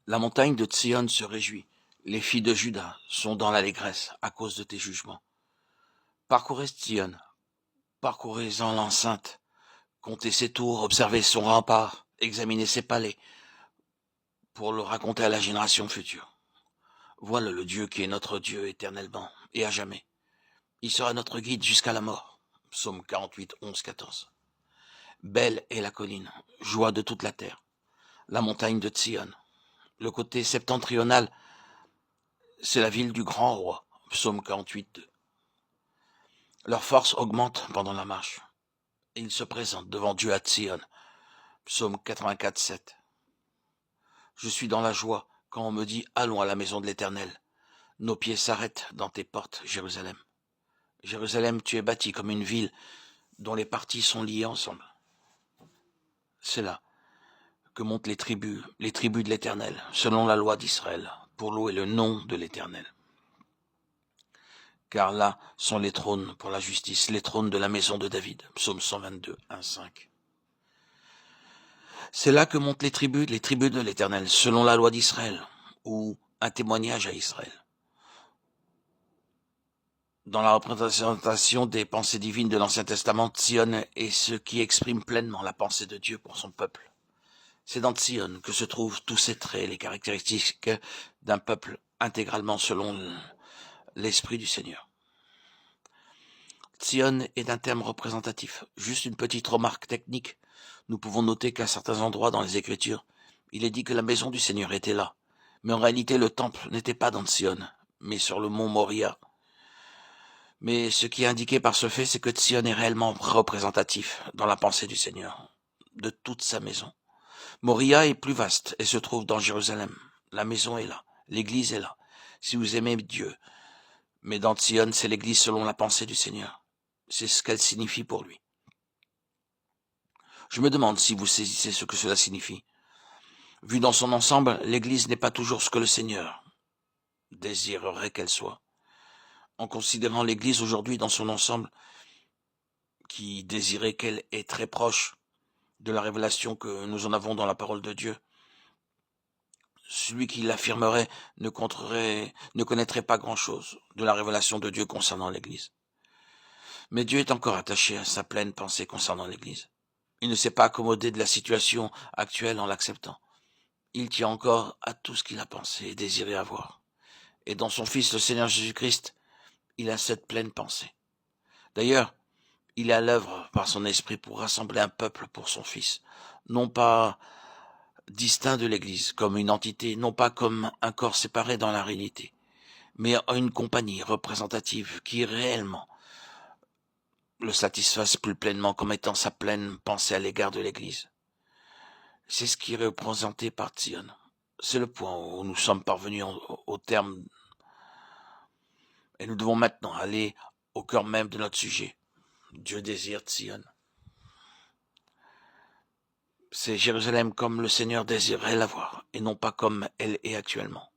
La montagne de Sion se réjouit. Les filles de Juda sont dans l'allégresse à cause de tes jugements. Parcourez Sion, parcourez-en l'enceinte, comptez ses tours, observez son rempart, examinez ses palais, pour le raconter à la génération future. Voilà le Dieu qui est notre Dieu éternellement et à jamais. Il sera notre guide jusqu'à la mort. Psaume 48, 11, 14. Belle est la colline, joie de toute la terre, la montagne de Sion. Le côté septentrional, c'est la ville du grand roi. Psaume 48, 2. Leur force augmente pendant la marche, et ils se présentent devant Dieu à Sion. Psaume 84, 7. Je suis dans la joie quand on me dit « Allons à la maison de l'Éternel ». Nos pieds s'arrêtent dans tes portes, Jérusalem. Jérusalem, tu es bâtie comme une ville dont les parties sont liées ensemble. C'est là que montent les tribus de l'Éternel, selon la loi d'Israël, pour louer le nom de l'Éternel. Car là sont les trônes pour la justice, les trônes de la maison de David. Psaume 122, 1, 5. C'est là que montent les tribus de l'Éternel, selon la loi d'Israël, ou un témoignage à Israël. Dans la représentation des pensées divines de l'Ancien Testament, Sion est ce qui exprime pleinement la pensée de Dieu pour son peuple. C'est dans Sion que se trouvent tous ces traits, les caractéristiques d'un peuple intégralement selon l'Esprit du Seigneur. Sion est un terme représentatif. Juste une petite remarque technique. Nous pouvons noter qu'à certains endroits dans les Écritures, il est dit que la maison du Seigneur était là. Mais en réalité, le temple n'était pas dans Sion, mais sur le mont Moria. Mais ce qui est indiqué par ce fait, c'est que Sion est réellement représentatif dans la pensée du Seigneur, de toute sa maison. Moria est plus vaste et se trouve dans Jérusalem. La maison est là, l'église est là. Si vous aimez Dieu, mais dans Sion, c'est l'église selon la pensée du Seigneur. C'est ce qu'elle signifie pour lui. Je me demande si vous saisissez ce que cela signifie. Vu dans son ensemble, l'église n'est pas toujours ce que le Seigneur désirerait qu'elle soit. En considérant l'église aujourd'hui dans son ensemble, qui désirait qu'elle est très proche de la révélation que nous en avons dans la parole de Dieu, celui qui l'affirmerait ne connaîtrait pas grand-chose de la révélation de Dieu concernant l'Église. Mais Dieu est encore attaché à sa pleine pensée concernant l'Église. Il ne s'est pas accommodé de la situation actuelle en l'acceptant. Il tient encore à tout ce qu'il a pensé et désiré avoir. Et dans son Fils, le Seigneur Jésus-Christ, il a cette pleine pensée. D'ailleurs, il est à l'œuvre par son esprit pour rassembler un peuple pour son Fils, non pas distinct de l'Église, comme une entité, non pas comme un corps séparé dans la réalité, mais une compagnie représentative qui réellement le satisfasse plus pleinement comme étant sa pleine pensée à l'égard de l'Église. C'est ce qui est représenté par Sion. C'est le point où nous sommes parvenus au terme et nous devons maintenant aller au cœur même de notre sujet. Dieu désire Sion. C'est Jérusalem comme le Seigneur désirait la voir et non pas comme elle est actuellement.